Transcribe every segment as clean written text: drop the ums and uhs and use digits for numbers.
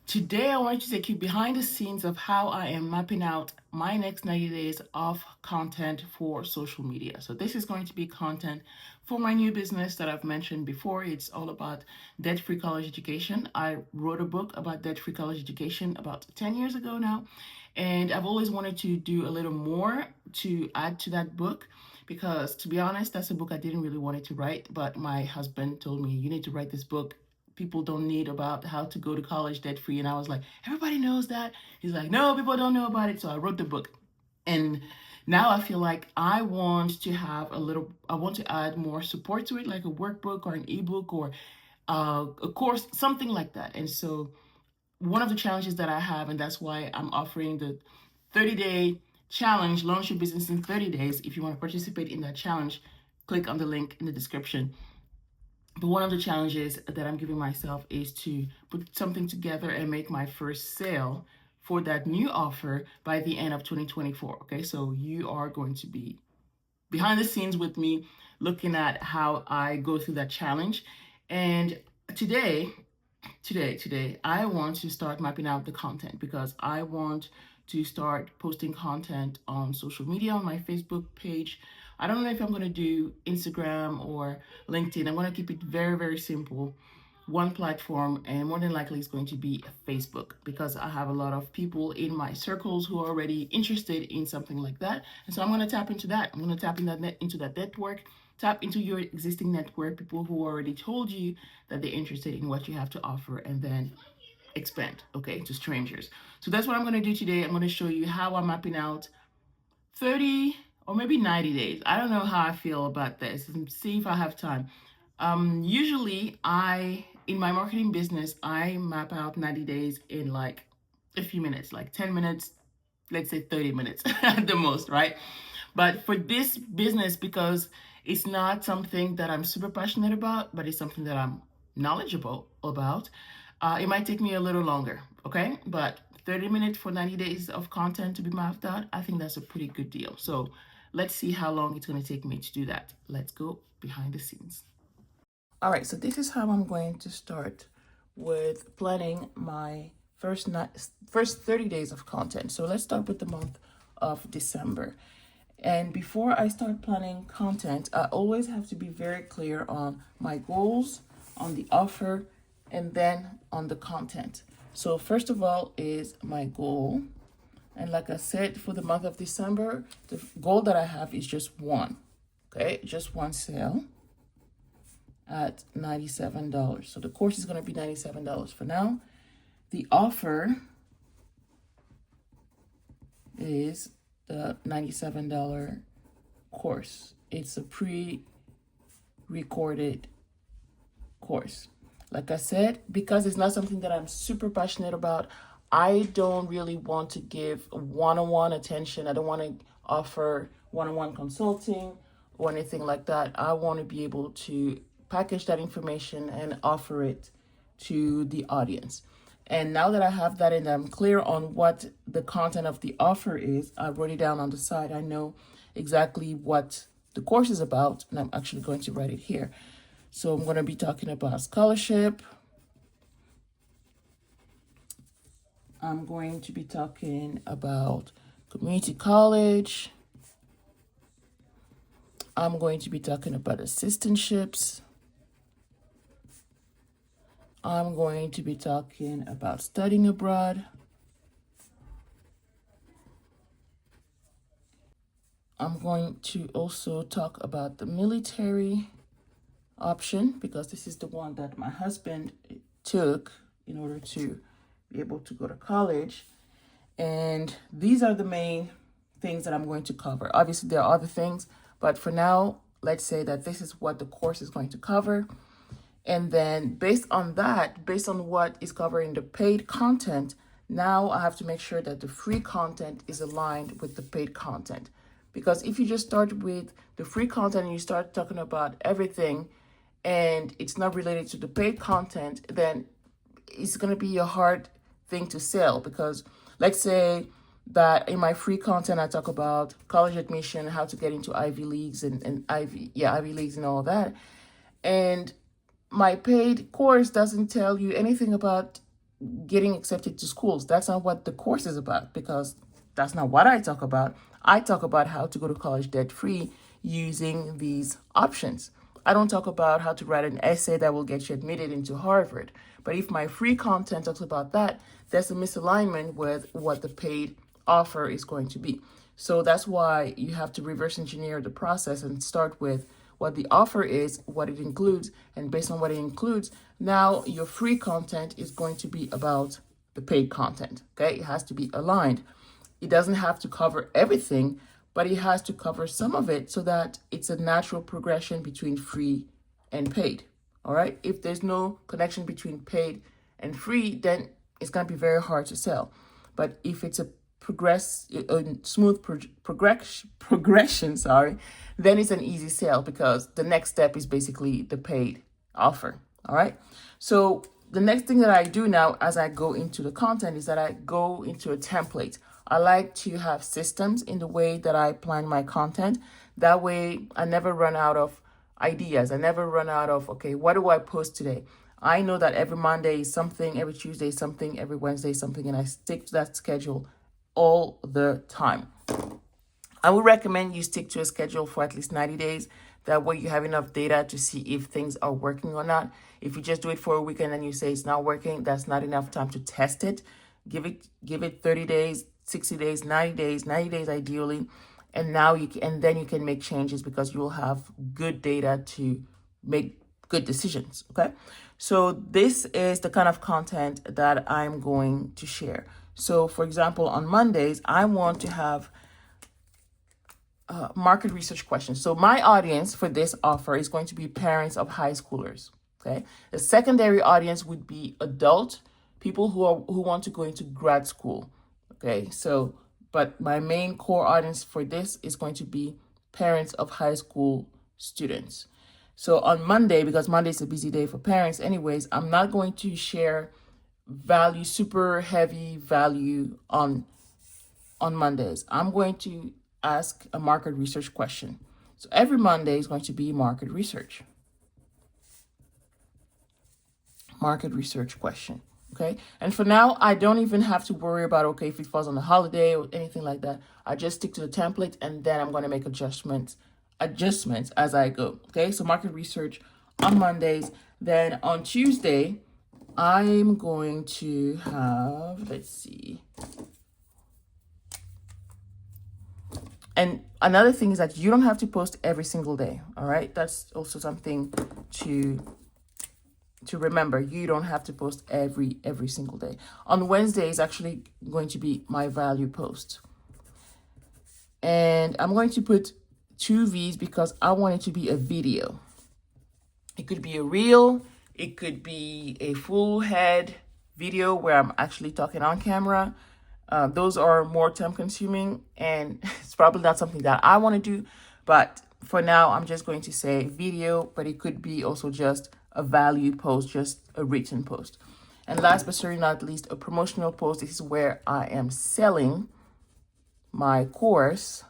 Today, I want to take you behind the scenes of how I am mapping out my next 90 days of content for social media. So, this is going to be content for my new business that I've mentioned before. It's all about debt free college education. I wrote a book about debt free college education about 10 years ago now. And I've always wanted to do a little more to add to that book because, to be honest, that's a book I didn't really want to write. But my husband told me, you need to write this book. People don't need about how to go to college debt free. And I was like, everybody knows that. He's like, no, people don't know about it. So I wrote the book. And now I feel like I want to have I want to add more support to it, like a workbook or an ebook or a course, something like that. And so one of the challenges that I have, and that's why I'm offering the 30-day challenge, launch your business in 30 days. If you want to participate in that challenge, click on the link in the description. But one of the challenges that I'm giving myself is to put something together and make my first sale for that new offer by the end of 2024. Okay, so you are going to be behind the scenes with me looking at how I go through that challenge. And today, I want to start mapping out the content because I want to start posting content on social media, on my Facebook page. I don't know if I'm going to do Instagram or LinkedIn. I'm going to keep it very, very simple. One platform, and more than likely it's going to be Facebook because I have a lot of people in my circles who are already interested in something like that. And so I'm going to tap into that. I'm going to tap into that network, tap into your existing network, people who already told you that they're interested in what you have to offer, and then expand, okay, to strangers. So that's what I'm going to do today. I'm going to show you how I'm mapping out 30 or maybe 90 days. I don't know how I feel about this and see if I have time. Usually in my marketing business, I map out 90 days in like a few minutes, like 10 minutes, let's say 30 minutes at the most, right? But for this business, because it's not something that I'm super passionate about, but it's something that I'm knowledgeable about, it might take me a little longer, okay? But 30 minutes for 90 days of content to be mapped out, I think that's a pretty good deal. So let's see how long it's going to take me to do that. Let's go behind the scenes. All right, so this is how I'm going to start with planning my first 30 days of content. So let's start with the month of December. And before I start planning content, I always have to be very clear on my goals, on the offer, and then on the content. So first of all is my goal. And like I said, for the month of December, the goal that I have is just one, okay? Just one sale at $97. So the course is going to be $97 for now. The offer is the $97 course. It's a pre-recorded course. Like I said, because it's not something that I'm super passionate about, I don't really want to give one-on-one attention. I don't want to offer one-on-one consulting or anything like that. I want to be able to package that information and offer it to the audience. And now that I have that and I'm clear on what the content of the offer is, I wrote it down on the side. I know exactly what the course is about, and I'm actually going to write it here. So I'm going to be talking about scholarship. I'm going to be talking about community college. I'm going to be talking about assistantships. I'm going to be talking about studying abroad. I'm going to also talk about the military option because this is the one that my husband took in order to be able to go to college. And these are the main things that I'm going to cover. Obviously, there are other things, but for now, let's say that this is what the course is going to cover. And then based on that, based on what is covering the paid content, now I have to make sure that the free content is aligned with the paid content. Because if you just start with the free content and you start talking about everything and it's not related to the paid content, then it's going to be a hard thing to sell. Because let's say that in my free content, I talk about college admission, how to get into Ivy Leagues and Ivy Leagues and all of that. And my paid course doesn't tell you anything about getting accepted to schools. That's not what the course is about, because that's not what I talk about. I talk about how to go to college debt free using these options. I don't talk about how to write an essay that will get you admitted into Harvard. But if my free content talks about that, there's a misalignment with what the paid offer is going to be. So that's why you have to reverse engineer the process and start with what the offer is, what it includes, and based on what it includes, now your free content is going to be about the paid content. Okay, it has to be aligned. It doesn't have to cover everything, but it has to cover some of it so that it's a natural progression between free and paid. All right, if there's no connection between paid and free, then it's going to be very hard to sell. But if it's a smooth progression, then it's an easy sale, because the next step is basically the paid offer. All right. So the next thing that I do now as I go into the content is that I go into a template. I like to have systems in the way that I plan my content. That way I never run out of ideas. I never run out of, okay, what do I post today? I know that every Monday is something, every Tuesday is something, every Wednesday is something, and I stick to that schedule all the time. I would recommend you stick to a schedule for at least 90 days. That way you have enough data to see if things are working or not. If you just do it for a weekend and you say it's not working, that's not enough time to test it. Give it 30 days, 60 days, 90 days ideally. And now then you can make changes, because you will have good data to make good decisions. Okay. So this is the kind of content that I'm going to share. So for example, on Mondays, I want to have market research questions. So my audience for this offer is going to be parents of high schoolers. Okay. The secondary audience would be adult people who want to go into grad school. Okay. So, but my main core audience for this is going to be parents of high school students. So on Monday, because Monday is a busy day for parents anyways, I'm not going to share super heavy value on Mondays. I'm going to ask a market research question. So every Monday is going to be market research question. Okay. And for now, I don't even have to worry about, okay, if it falls on a holiday or anything like that. I just stick to the template, and then I'm going to make adjustments as I go. Okay. So market research on Mondays. Then on Tuesday, I'm going to have, let's see. And another thing is that you don't have to post every single day. All right. That's also something to remember. You don't have to post every single day. On Wednesday is actually going to be my value post. And I'm going to put 2 V's because I want it to be a video. It could be a reel. It could be a full head video where I'm actually talking on camera. Those are more time consuming, and it's probably not something that I want to do. But for now, I'm just going to say video, but it could be also just a value post, just a written post. And last but certainly not least, a promotional post. This is where I am selling my course.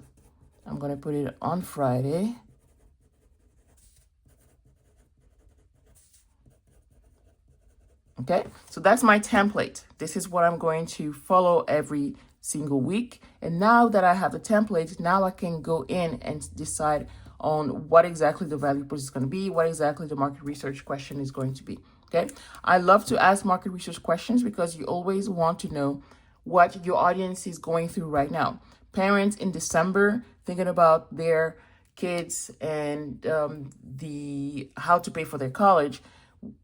I'm going to put it on Friday. Okay, so that's my template. This is what I'm going to follow every single week. And now that I have the template, now I can go in and decide on what exactly the value post is going to be, what exactly the market research question is going to be. Okay, I love to ask market research questions because you always want to know what your audience is going through right now. Parents in December thinking about their kids and the how to pay for their college.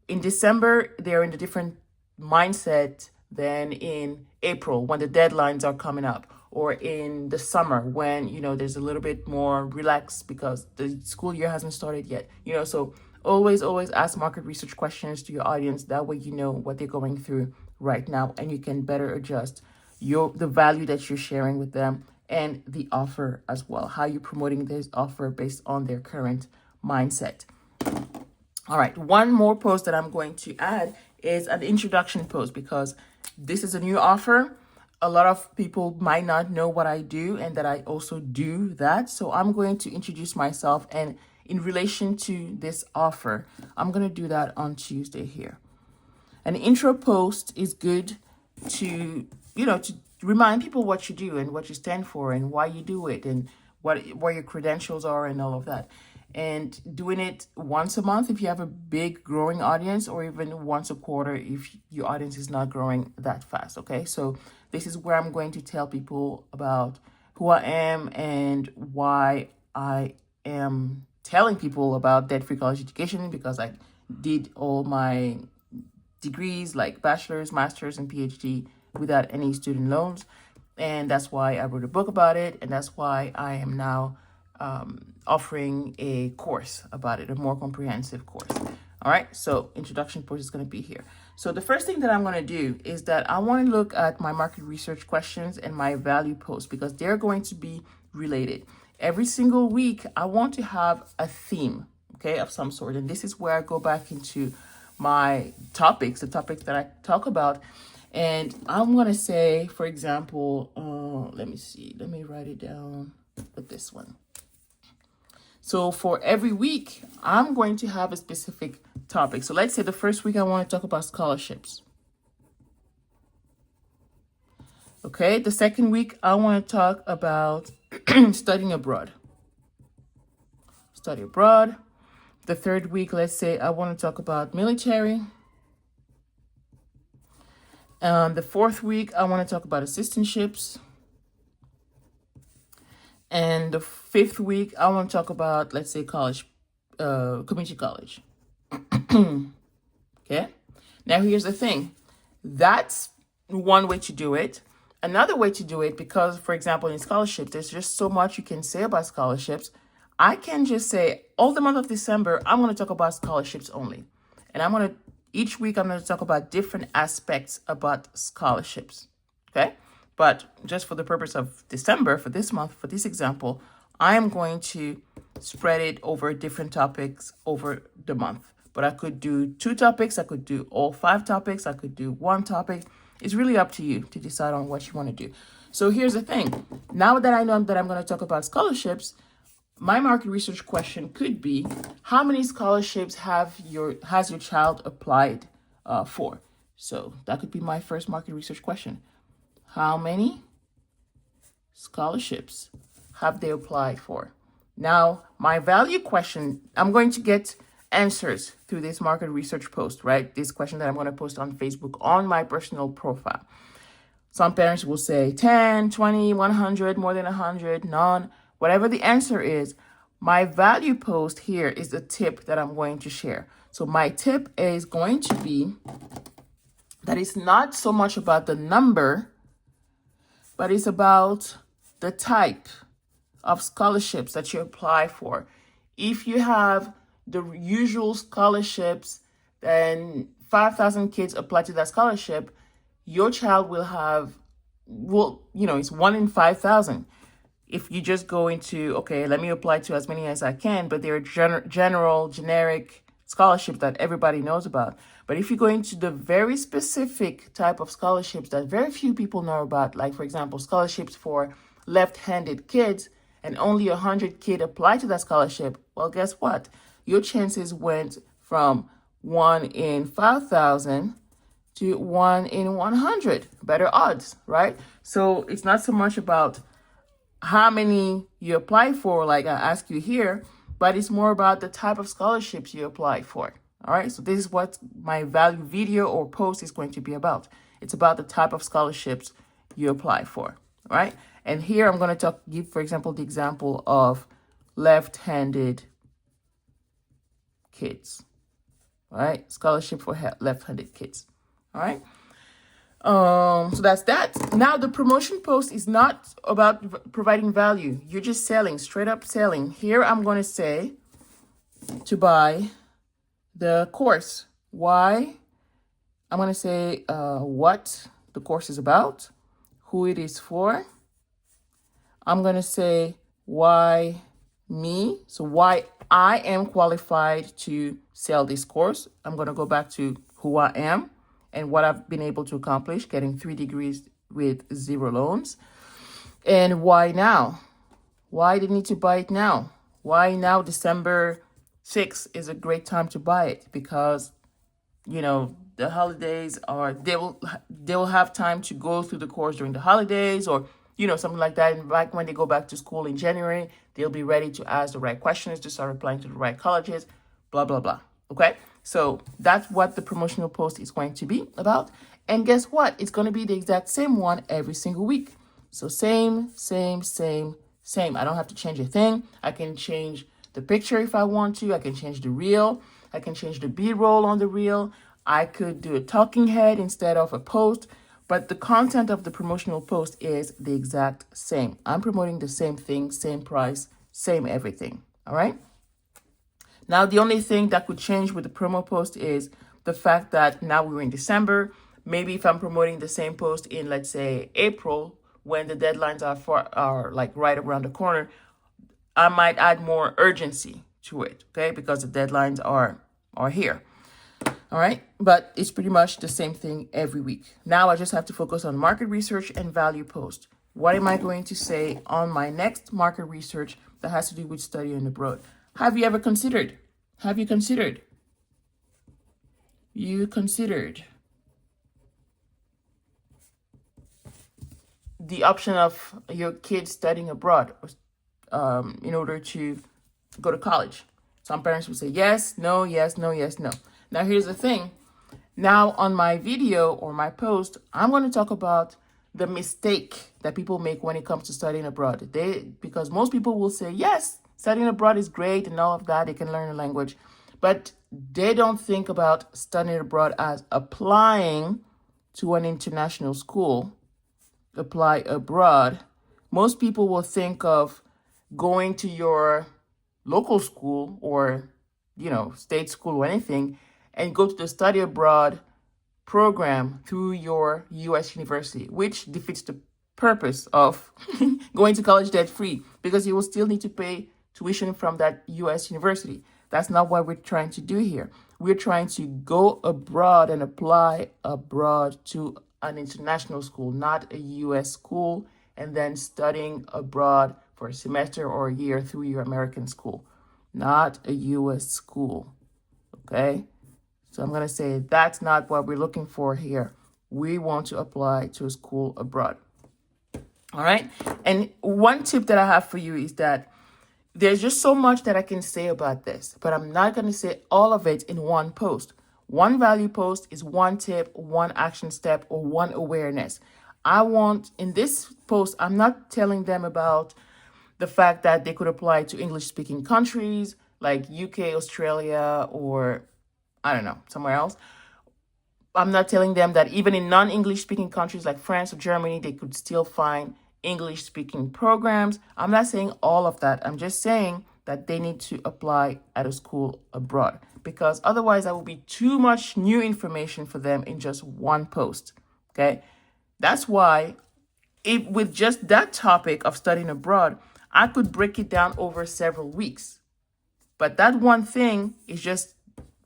In December, they're in a different mindset than in April when the deadlines are coming up, or in the summer when, there's a little bit more relaxed because the school year hasn't started yet. So always ask market research questions to your audience. That way you know what they're going through right now, and you can better adjust the value that you're sharing with them and the offer as well. How you're promoting this offer based on their current mindset. All right, one more post that I'm going to add is an introduction post, because this is a new offer. A lot of people might not know what I do and that I also do that. So I'm going to introduce myself, and in relation to this offer, I'm going to do that on Tuesday here. An intro post is good to, to remind people what you do and what you stand for and why you do it and what your credentials are and all of that. And doing it once a month if you have a big growing audience, or even once a quarter if your audience is not growing that fast. Okay, so this is where I'm going to tell people about who I am and why I am telling people about debt-free college education, because I did all my degrees like bachelor's, master's, and PhD without any student loans. And that's why I wrote a book about it. And that's why I am now offering a course about it, a more comprehensive course. All right, so introduction course is going to be here. So the first thing that I'm going to do is that I want to look at my market research questions and my value posts, because they're going to be related. Every single week, I want to have a theme, okay, of some sort. And this is where I go back into my topics, the topics that I talk about. And I'm going to say, for example, let me write it down with this one. So for every week, I'm going to have a specific topic. So let's say the first week I want to talk about scholarships. Okay, the second week I want to talk about studying abroad. Study abroad. The third week, let's say I want to talk about military. The fourth week, I want to talk about assistantships. And the fifth week, I want to talk about, let's say, college, community college. Okay. Now, here's the thing. That's one way to do it. Another way to do it, because, for example, in scholarships, there's just so much you can say about scholarships. I can just say, all the month of December, I'm going to talk about scholarships only. And each week, I'm going to talk about different aspects about scholarships. Okay. But just for the purpose of December, for this month, for this example, I am going to spread it over different topics over the month. But I could do 2 topics. I could do all 5 topics. I could do 1 topic. It's really up to you to decide on what you want to do. So here's the thing. Now that I know that I'm going to talk about scholarships, my market research question could be, how many scholarships has your child applied for? So that could be my first market research question. How many scholarships have they applied for? Now, my value question, I'm going to get answers through this market research post, right? This question that I'm going to post on Facebook on my personal profile. Some parents will say 10, 20, 100, more than 100, none. Whatever the answer is, my value post here is the tip that I'm going to share. So my tip is going to be that it's not so much about the number, but it's about the type of scholarships that you apply for. If you have the usual scholarships, then 5,000 kids apply to that scholarship, your child will have, it's 1 in 5,000. If you just go into, okay, let me apply to as many as I can, but they're generic scholarships that everybody knows about. But if you go into the very specific type of scholarships that very few people know about, like, for example, scholarships for left-handed kids, and only 100 kids apply to that scholarship, well, guess what? Your chances went from 1 in 5,000 to 1 in 100. Better odds, right? So it's not so much about how many you apply for, like I ask you here, but it's more about the type of scholarships you apply for. All right, so this is what my value video or post is going to be about. It's about the type of scholarships you apply for. All right, and here I'm going to give, for example, the example of left-handed kids. All right, scholarship for left-handed kids. All right. So that's that. Now the promotion post is not about providing value. You're just selling, straight up selling. Here I'm going to say to buy the course. Why? I'm going to say what the course is about, who it is for. I'm going to say why me, so why I am qualified to sell this course. I'm going to go back to who I am and what I've been able to accomplish, getting 3 degrees with 0 loans. And why now? Why do you need to buy it now? Why now, December 6th is a great time to buy it? Because, the holidays are, they will have time to go through the course during the holidays, or something like that. And back when they go back to school in January, they'll be ready to ask the right questions to start applying to the right colleges, blah blah blah. Okay, so that's what the promotional post is going to be about. And guess what? It's going to be the exact same one every single week. So same. I don't have to change a thing. I can change the picture if I want to. I can change the reel. I can change the B-roll on the reel. I could do a talking head instead of a post. But the content of the promotional post is the exact same. I'm promoting the same thing, same price, same everything. All right? Now, the only thing that could change with the promo post is the fact that now we're in December. Maybe if I'm promoting the same post in, let's say, April, when the deadlines are like right around the corner, I might add more urgency to it, okay? Because the deadlines are here. All right, but it's pretty much the same thing every week. Now I just have to focus on market research and value post. What am I going to say on my next market research that has to do with studying abroad? Have you considered the option of your kids studying abroad in order to go to college? Some parents will say yes, no, yes, no, yes, no. Now, here's the thing. Now, on my video or my post, I'm going to talk about the mistake that people make when it comes to studying abroad. Because most people will say, yes, studying abroad is great and all of that. They can learn a language. But they don't think about studying abroad as applying to an international school. Apply abroad. Most people will think of going to your local school or, state school or anything, and go to the study abroad program through your U.S. university, which defeats the purpose of going to college debt free, because you will still need to pay tuition from that U.S. university. That's not what we're trying to do here. We're trying to go abroad and apply abroad to an international school, not a U.S. school, and then studying abroad for a semester or a year through your American school, not a U.S. school. Okay? So I'm going to say that's not what we're looking for here. We want to apply to a school abroad. All right? And one tip that I have for you is that there's just so much that I can say about this, but I'm not going to say all of it in one post. One value post is one tip, one action step, or one awareness. In this post, I'm not telling them about the fact that they could apply to English-speaking countries like UK, Australia, or I don't know, somewhere else. I'm not telling them that even in non-English speaking countries like France or Germany, they could still find English speaking programs. I'm not saying all of that. I'm just saying that they need to apply at a school abroad, because otherwise that will be too much new information for them in just one post. Okay. That's why with just that topic of studying abroad, I could break it down over several weeks. But that one thing is just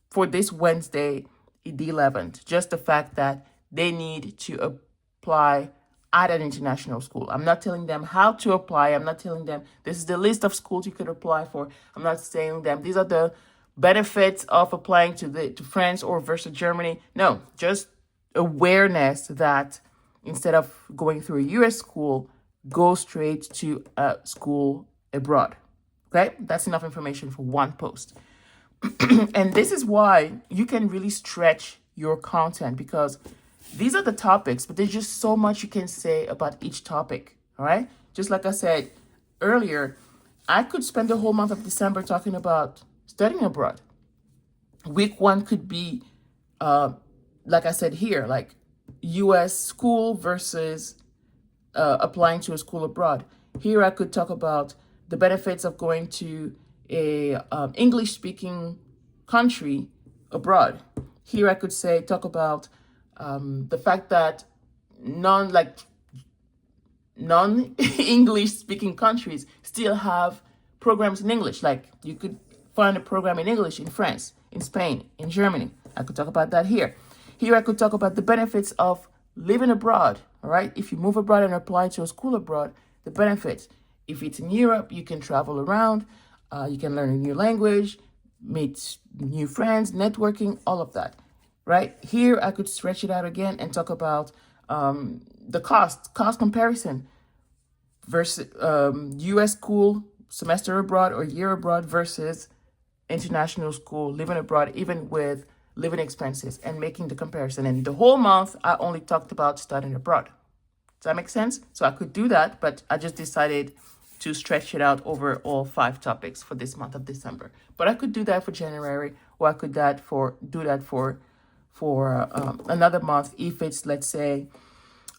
for this Wednesday, the 11th, just the fact that they need to apply at an international school. I'm not telling them how to apply. I'm not telling them this is the list of schools you could apply for. I'm not saying them these are the benefits of applying to France or versus Germany. No, just awareness that instead of going through a U.S. school, go straight to a school abroad. Okay, that's enough information for one post. And this is why you can really stretch your content, because these are the topics, but there's just so much you can say about each topic. All right. Just like I said earlier, I could spend the whole month of December talking about studying abroad. Week 1 could be, like I said here, like U.S. school versus applying to a school abroad. Here I could talk about the benefits of going to a English-speaking country abroad. Here I could talk about the fact that non-English speaking countries still have programs in English. Like you could find a program in English in France, in Spain, in Germany. I could talk about that here. Here I could talk about the benefits of living abroad. All right. If you move abroad and apply to a school abroad, the benefits. If it's in Europe, you can travel around. You can learn a new language, meet new friends, networking, all of that. right? Here, I could stretch it out again and talk about the cost comparison versus U.S. school, semester abroad or year abroad versus international school, living abroad, even with living expenses, and making the comparison. And the whole month, I only talked about studying abroad. Does that make sense? So I could do that, but I just decided to stretch it out over all 5 topics for this month of December. But I could do that for January, or I could do that for another month if it's, let's say,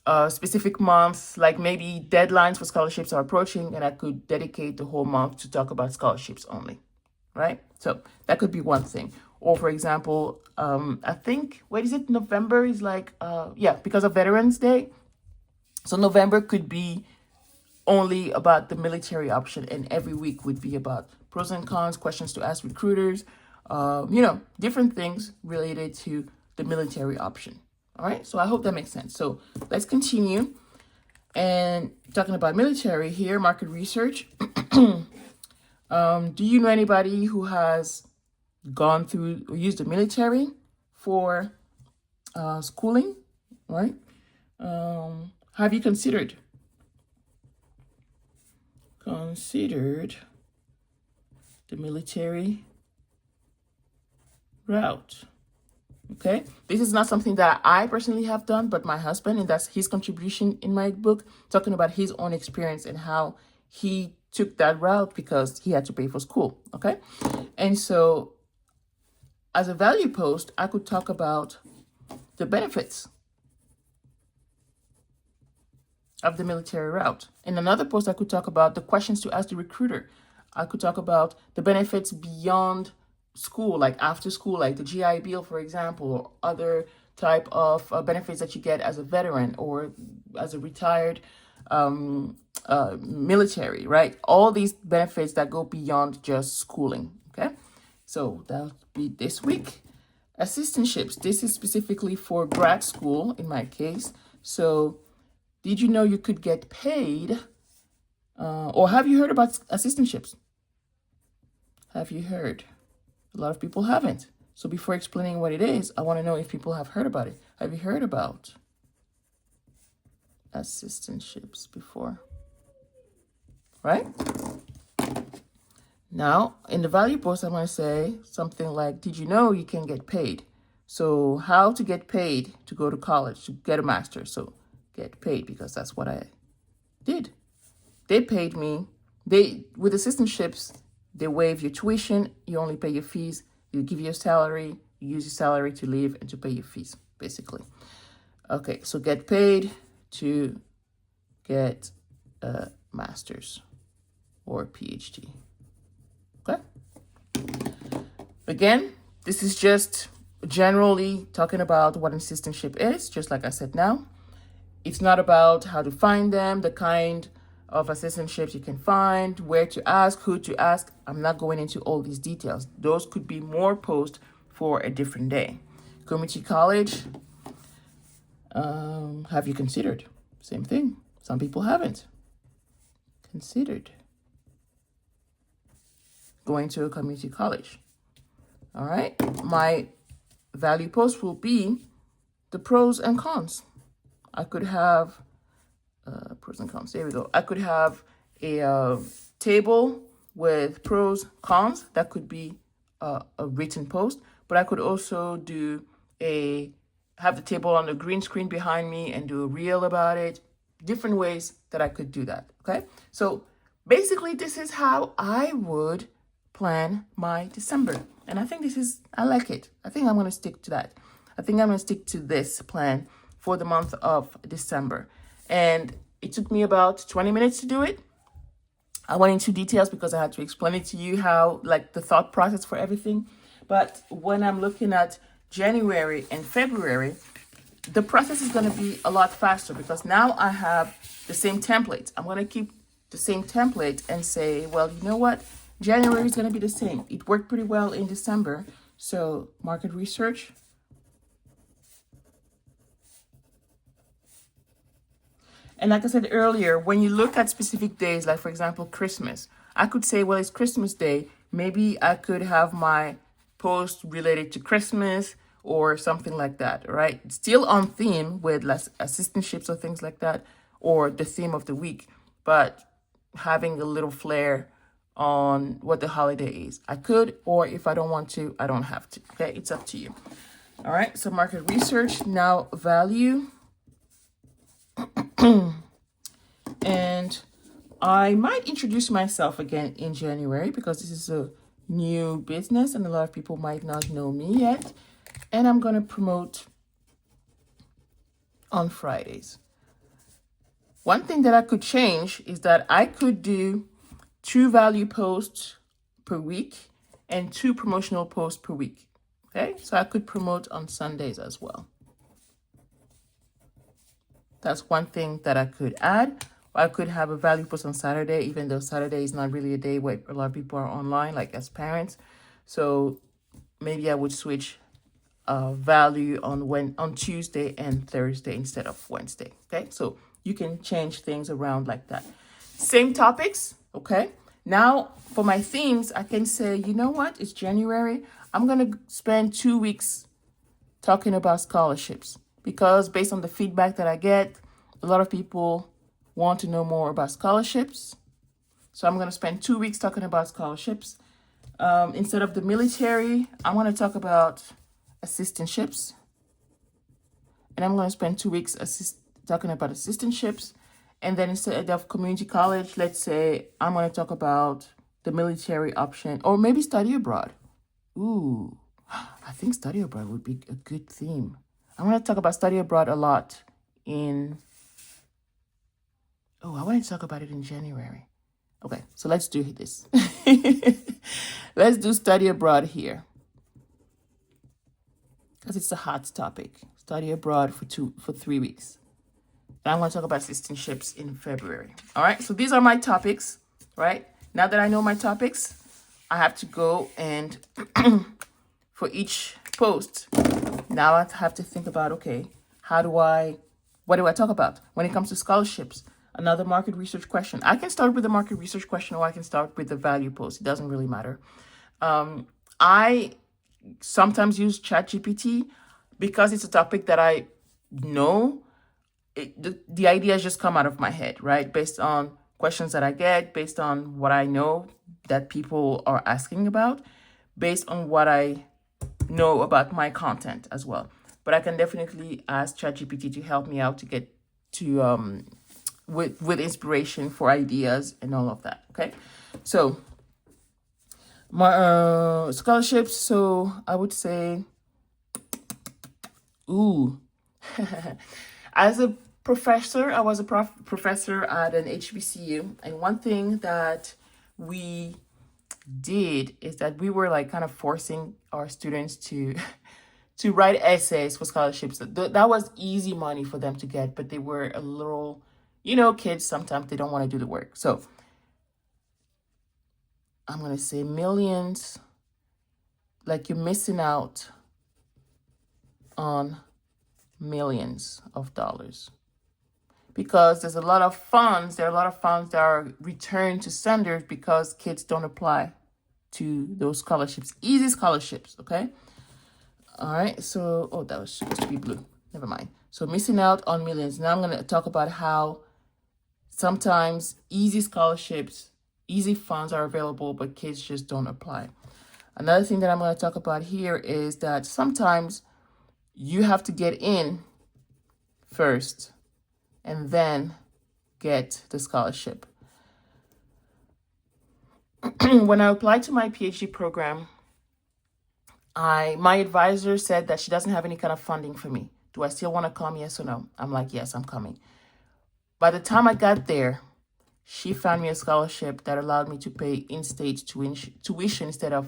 a specific month, like maybe deadlines for scholarships are approaching, and I could dedicate the whole month to talk about scholarships only, right? So that could be one thing. Or for example, I think, what is it? November is like, because of Veterans Day. So November could be only about the military option, and every week would be about pros and cons, questions to ask recruiters, different things related to the military option. All right, so I hope that makes sense. So let's continue. And talking about military here, market research. Do you know anybody who has gone through or used the military for schooling, right? Have you considered the military route? Okay, this is not something that I personally have done, but my husband, and that's his contribution in my book, talking about his own experience and how he took that route because he had to pay for school. Okay, and so as a value post, I could talk about the benefits of the military route. In another post, I could talk about the questions to ask the recruiter. I could talk about the benefits beyond school, like after school, like the GI Bill, for example, or other type of benefits that you get as a veteran or as a retired military, right? All these benefits that go beyond just schooling, okay? So that'll be this week. Assistantships. This is specifically for grad school in my case. So did you know you could get paid, or have you heard about assistantships? Have you heard? A lot of people haven't. So before explaining what it is, I want to know if people have heard about it. Have you heard about assistantships before? Right? Now, in the value post, I'm going to say something like, did you know you can get paid? So how to get paid to go to college, to get a master's. So get paid, because that's what I did. They paid me. With assistantships, they waive your tuition. You only pay your fees. You give your salary. You use your salary to live and to pay your fees, basically. Okay, so get paid to get a master's or a PhD. Okay. Again, this is just generally talking about what an assistantship is, just like I said now. It's not about how to find them, the kind of assistantships you can find, where to ask, who to ask. I'm not going into all these details. Those could be more posts for a different day. Community college, have you considered? Same thing. Some people haven't considered going to a community college. All right. My value post will be the pros and cons. I could have pros and cons. There we go. I could have a table with pros, cons. That could be a written post, but I could also have the table on the green screen behind me and do a reel about it. Different ways that I could do that. Okay. So basically, this is how I would plan my December. And I think I like it. I think I'm going to stick to that. I think I'm going to stick to this plan for the month of December. And it took me about 20 minutes to do it. I went into details because I had to explain it to you how, like, the thought process for everything. But when I'm looking at January and February, the process is going to be a lot faster because now I have the same template. I'm going to keep the same template and say, well, you know what? January is going to be the same. It worked pretty well in December. So market research. And like I said earlier, when you look at specific days, like for example, Christmas, I could say, well, it's Christmas Day. Maybe I could have my post related to Christmas or something like that, right? Still on theme with less assistantships or things like that, or the theme of the week, but having a little flair on what the holiday is. I could, or if I don't want to, I don't have to. Okay, it's up to you. All right, so market research, now value. And I might introduce myself again in January because this is a new business and a lot of people might not know me yet. And I'm going to promote on Fridays. One thing that I could change is that I could do 2 value posts per week and 2 promotional posts per week. Okay, so I could promote on Sundays as well. That's one thing that I could add. I could have a value post on Saturday, even though Saturday is not really a day where a lot of people are online, like as parents. So maybe I would switch value on Tuesday and Thursday instead of Wednesday. Okay, so you can change things around like that. Same topics. Okay, now for my themes, I can say, you know what? It's January. I'm gonna spend 2 weeks talking about scholarships because based on the feedback that I get, a lot of people want to know more about scholarships. So I'm going to spend 2 weeks talking about scholarships. Instead of the military, I'm going to talk about assistantships. And I'm going to spend 2 weeks talking about assistantships. And then instead of community college, let's say I'm going to talk about the military option or maybe study abroad. Ooh, I think study abroad would be a good theme. I'm going to talk about study abroad a lot in... Oh, I wanted to talk about it in January. Okay, so let's do this. Let's do study abroad here. Because it's a hot topic. Study abroad for 3 weeks. And I'm going to talk about assistantships in February. All right, so these are my topics, right? Now that I know my topics, I have to go and for each post, now I have to think about, okay, what do I talk about when it comes to scholarships? Another market research question. I can start with the market research question or I can start with the value post. It doesn't really matter. I sometimes use ChatGPT because it's a topic that I know. The ideas just come out of my head, right? Based on questions that I get, based on what I know that people are asking about, based on what I know about my content as well. But I can definitely ask ChatGPT to help me out to get to... with inspiration for ideas and all of that. Okay, so my scholarships. So I would say, as a professor, I was a professor at an HBCU, and one thing that we did is that we were like kind of forcing our students to to write essays for scholarships. That was easy money for them to get, but they were a little... kids, sometimes they don't want to do the work. So I'm going to say millions, like you're missing out on millions of dollars because there's a lot of funds. There are a lot of funds that are returned to senders because kids don't apply to those scholarships, easy scholarships. Okay. All right. So, that was supposed to be blue. Never mind. So missing out on millions. Now I'm going to talk about how sometimes easy scholarships, easy funds are available, but kids just don't apply. Another thing that I'm going to talk about here is that sometimes you have to get in first and then get the scholarship. When I applied to my PhD program, my advisor said that she doesn't have any kind of funding for me. Do I still want to come? Yes or no? I'm like, yes, I'm coming. By the time I got there, she found me a scholarship that allowed me to pay in-state tuition instead of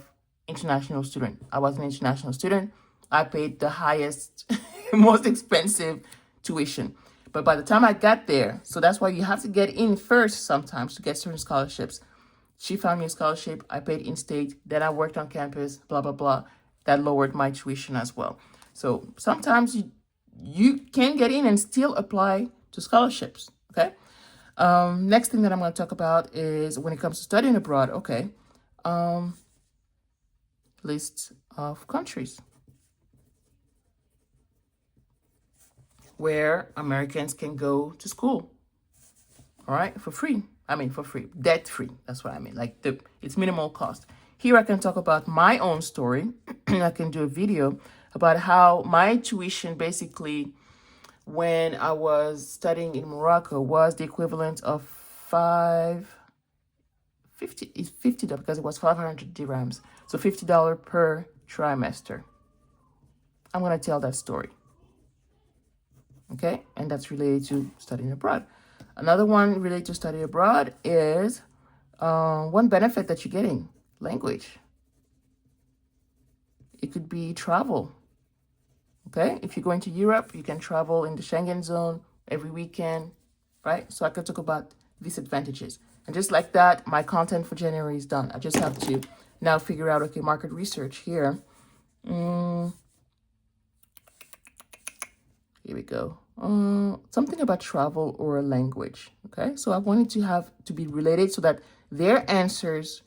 international student. I was an international student. I paid the highest, most expensive tuition. But by the time I got there, so that's why you have to get in first sometimes to get certain scholarships. She found me a scholarship. I paid in-state. Then I worked on campus, blah, blah, blah. That lowered my tuition as well. So sometimes you can get in and still apply to scholarships. Okay. Next thing that I'm going to talk about is when it comes to studying abroad. Okay. List of countries. where Americans can go to school, all right, for free. I mean, for free, debt free. That's what I mean. Like it's minimal cost. Here I can talk about my own story. I can do a video about how my tuition basically when I was studying in Morocco was the equivalent of 550. It's $50 because it was 500 dirhams. So $50 per trimester. I'm going to tell that story. Okay, and that's related to studying abroad. Another one related to study abroad is one benefit that you're getting, language. It could be travel. Okay, if you're going to Europe, you can travel in the Schengen zone every weekend, right? So I could talk about these advantages. And just like that, my content for January is done. I just have to now figure out, okay, market research here. Here we go. Something about travel or language. Okay, so I wanted to have to be related so that their answers,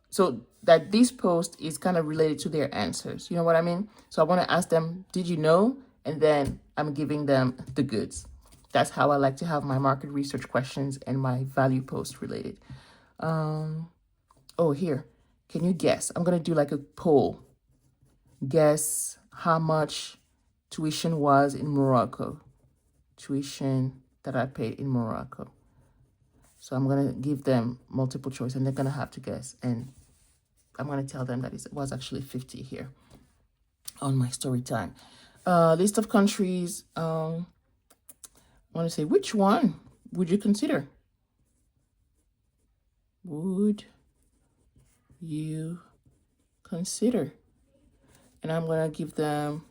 so that this post is kind of related to their answers. You know what I mean? So I want to ask them, did you know? And then I'm giving them the goods. That's how I like to have my market research questions and my value post related. Oh, here. Can you guess? I'm going to do like a poll. Guess how much tuition was in Morocco. Tuition that I paid in Morocco. So I'm going to give them multiple choice and they're going to have to guess. And I'm going to tell them that it was actually 50 here on my story time. List of countries. I want to say, which one would you consider? Would you consider? And I'm going to give them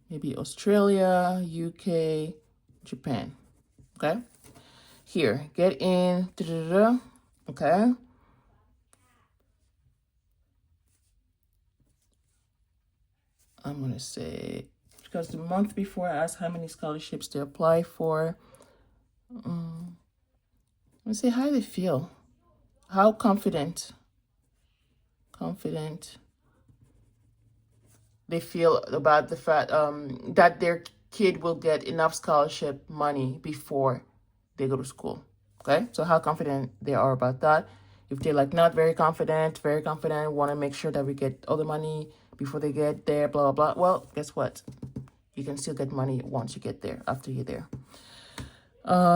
maybe Australia, UK, Japan. Okay. Here, get in. Okay. I'm going to say, because the month before I asked how many scholarships to apply for. Let's see how they feel. How confident they feel about the fact that their kid will get enough scholarship money before they go to school. Okay, so how confident they are about that. If they're like not very confident, want to make sure that we get all the money before they get there, blah, blah, blah. Well, guess what? You can still get money once you get there, after you're there.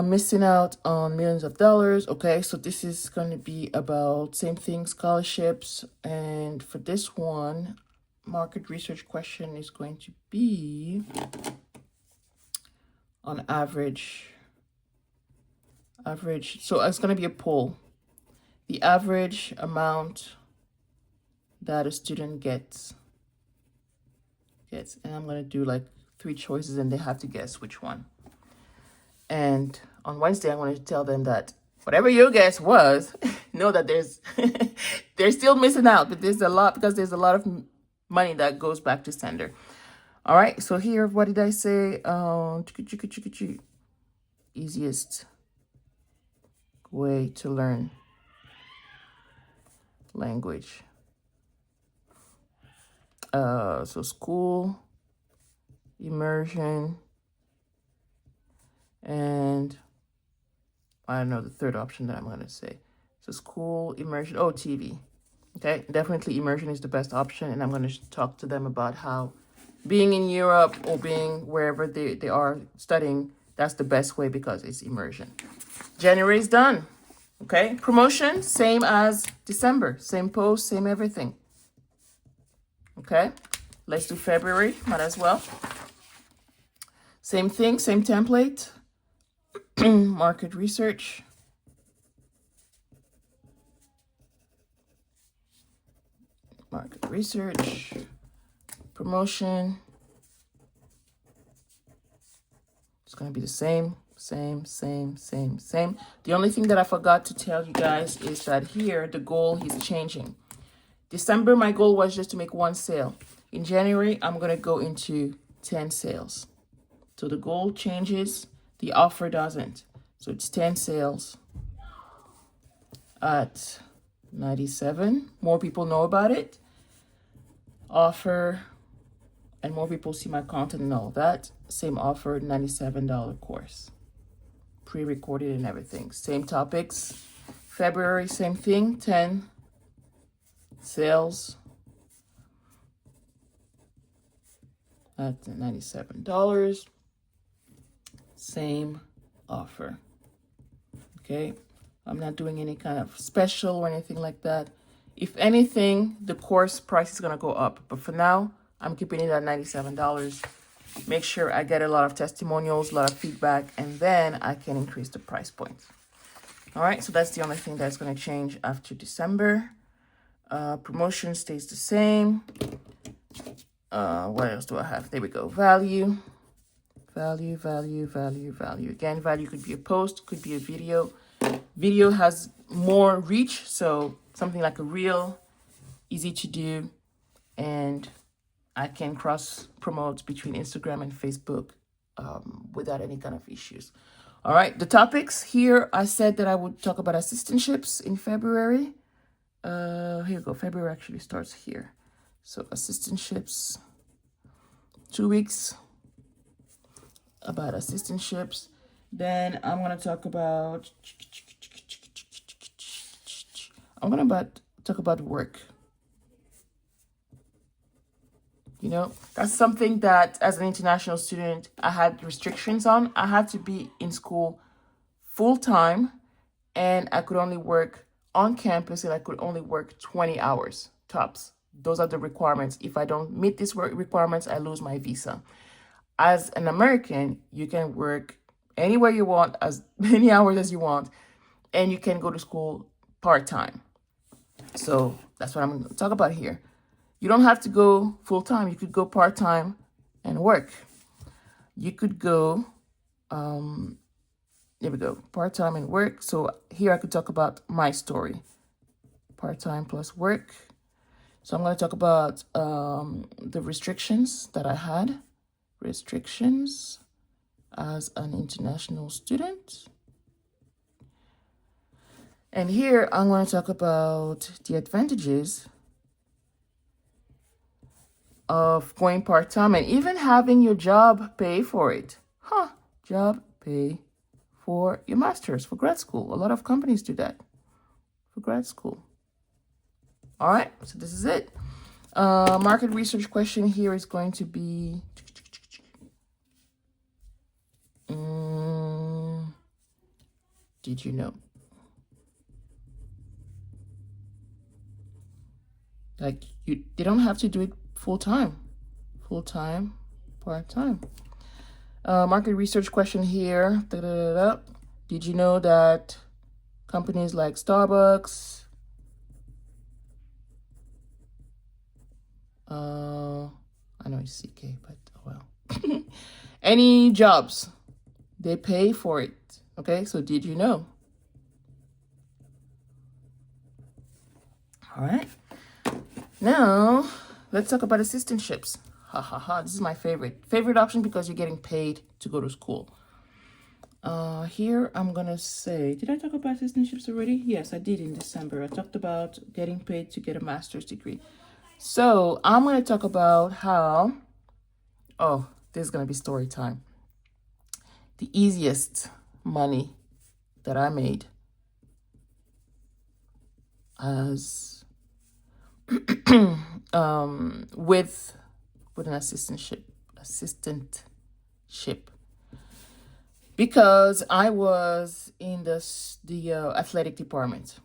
Missing out on millions of dollars. Okay, so this is going to be about same thing, scholarships. And for this one, market research question is going to be on average. So it's going to be a poll. The average amount that a student gets. And I'm going to do like 3 choices and they have to guess which one. And on Wednesday, I'm going to tell them that whatever your guess was, know that they're still missing out, but there's a lot, because there's a lot of money that goes back to sender. All right. So here, what did I say? Easiest way to learn language. So school, immersion, and I don't know the third option that I'm going to say. So school, immersion, TV. Okay, definitely immersion is the best option. And I'm going to talk to them about how being in Europe or being wherever they are studying, that's the best way because it's immersion. January is done. Okay, promotion, same as December. Same post, same everything. Okay, let's do February, might as well. Same thing, same template. Market research. Market research. Promotion. It's going to be the same. The only thing that I forgot to tell you guys is that here the goal is changing. December, my goal was just to make 1 sale. In January, I'm going to go into 10 sales. So the goal changes, the offer doesn't. So it's 10 sales at 97. More people know about it. Offer and more people see my content and all that. Same offer, $97 course. Pre-recorded and everything. Same topics. February, same thing, 10 sales at $97. Same offer. Okay, I'm not doing any kind of special or anything like that. If anything, the course price is gonna go up, but for now, I'm keeping it at $97. Make sure I get a lot of testimonials, a lot of feedback, and then I can increase the price point. All right, so that's the only thing that's gonna change after December. Promotion stays the same. What else do I have? There we go. Value. Value. Again, value could be a post, could be a video. Video has more reach, so something like a reel, easy to do, and I can cross promote between Instagram and Facebook without any kind of issues. All right, the topics here, I said that I would talk about assistantships in February. Here we go. February actually starts here. So assistantships, 2 weeks about assistantships. Then I'm going to talk about, talk about work. You know, that's something that as an international student, I had restrictions on. I had to be in school full time, and I could only work on campus, and I could only work 20 hours tops. Those are the requirements. If I don't meet these work requirements, I lose my visa. As an American, you can work anywhere you want, as many hours as you want, and you can go to school part-time. So that's what I'm going to talk about here. You don't have to go full-time. You could go part-time and work. You could go, there we go, part-time and work. So here I could talk about my story, part-time plus work. So I'm going to talk about the restrictions that I had, restrictions as an international student. And here I'm going to talk about the advantages of going part-time and even having your job pay for it. Job pay for your master's, for grad school. A lot of companies do that for grad school. All right, so this is it. Market research question here is going to be, did you know? Like, they don't have to do it full-time, part-time. Market research question here. Did you know that companies like Starbucks, I know it's CK, but oh well. Any jobs, they pay for it. Okay, so did you know? All right. Now, let's talk about assistantships. This is my favorite option because you're getting paid to go to school. Here I'm gonna say, did I talk about assistantships already? Yes, I did in December. I talked about getting paid to get a master's degree. So I'm gonna talk about how, this is gonna be story time. The easiest money that I made as with an assistantship, because I was in the athletic department.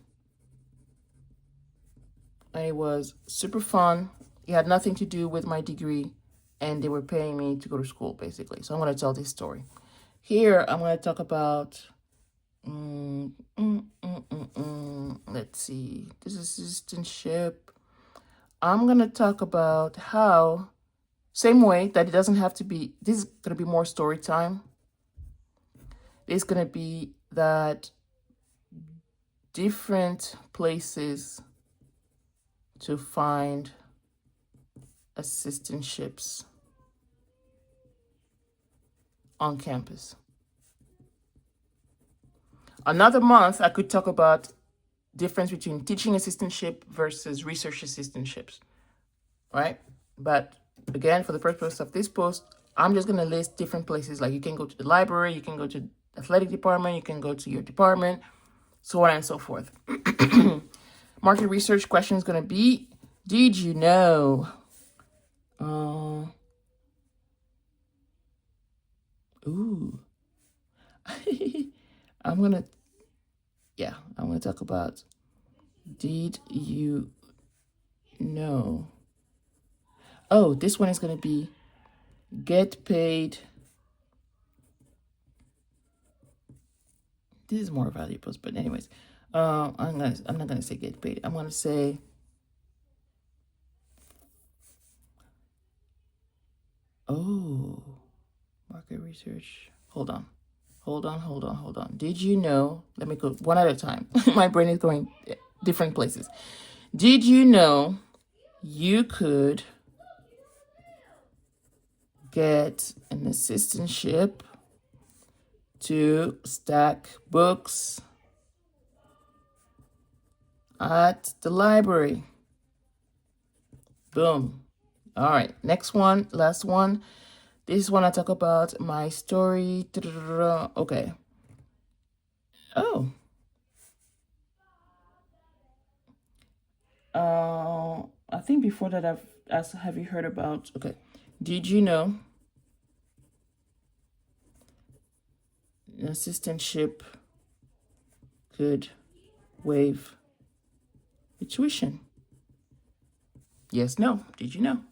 And it was super fun. It had nothing to do with my degree, and they were paying me to go to school, basically. So I'm going to tell this story. Here, I'm going to talk about, let's see, this assistantship. I'm going to talk about how, same way that it doesn't have to be, this is going to be more story time. It's going to be that different places to find assistantships on campus. Another month, I could talk about difference between teaching assistantship versus research assistantships, right? But again, for the purpose of this post, I'm just going to list different places. Like you can go to the library, you can go to the athletic department, you can go to your department, so on and so forth. Market research question is going to be, did you know? Ooh. I'm going to talk about, did you know? Oh, this one is going to be, get paid. This is more valuable, but anyways, I'm not gonna say get paid. I'm gonna say market research. Hold on. Did you know? Let me go one at a time. My brain is going different places. Did you know you could get an assistantship to stack books at the library? Boom. All right, next one, last one. This is when I talk about my story. Okay. Oh. I think before that I've asked, have you heard about, okay, did you know an assistantship could waive the tuition? Yes, no. Did you know?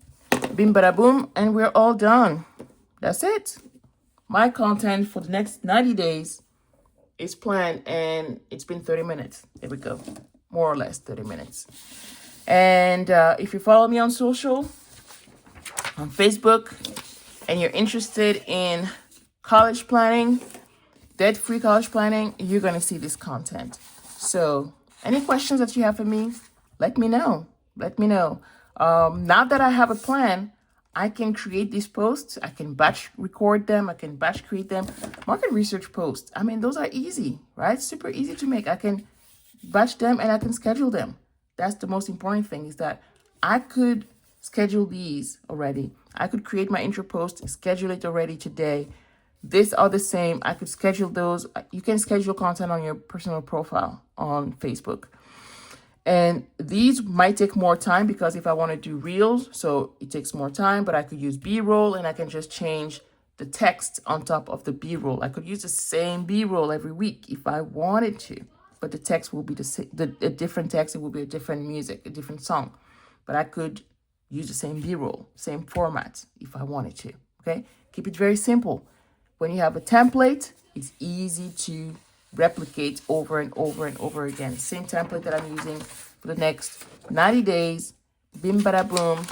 Bim bada boom, and we're all done. That's it. My content for the next 90 days is planned, and it's been 30 minutes. There we go. More or less 30 minutes. And if you follow me on social, on Facebook, and you're interested in college planning, debt-free college planning, you're going to see this content. So any questions that you have for me, let me know. Now that I have a plan, I can create these posts. I can batch record them. I can batch create them. Market research posts, I mean, those are easy, right? Super easy to make. I can batch them and I can schedule them. That's the most important thing, is that I could schedule these already. I could create my intro post, schedule it already today. These are the same. I could schedule those. You can schedule content on your personal profile on Facebook. And these might take more time, because if I want to do reels, so it takes more time, but I could use B-roll and I can just change the text on top of the B-roll. I could use the same B-roll every week if I wanted to, but the text will be a different text. It will be a different music, a different song, but I could use the same B-roll, same format if I wanted to, okay? Keep it very simple. When you have a template, it's easy to replicate over and over and over again. Same template that I'm using for the next 90 days. Bim bada boom.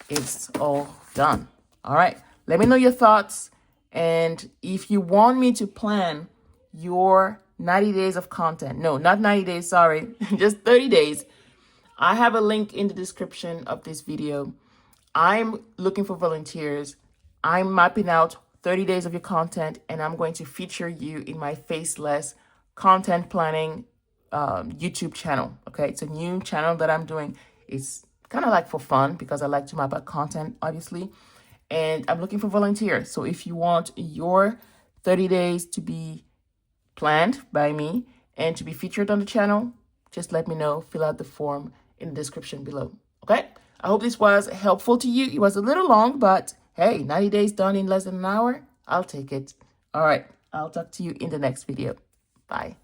It's all done. All right. Let me know your thoughts. And if you want me to plan your 90 days of content, no, not 90 days, sorry, just 30 days, I have a link in the description of this video. I'm looking for volunteers. I'm mapping out 30 days of your content, and I'm going to feature you in my Faceless content planning YouTube channel. Okay, it's a new channel that I'm doing. It's kind of like for fun, because I like to map out content, obviously, and I'm looking for volunteers. So if you want your 30 days to be planned by me and to be featured on the channel, just let me know. Fill out the form in the description below. Okay, I hope this was helpful to you. It was a little long, but hey, 90 days done in less than an hour. I'll take it. All right, I'll talk to you in the next video. Bye.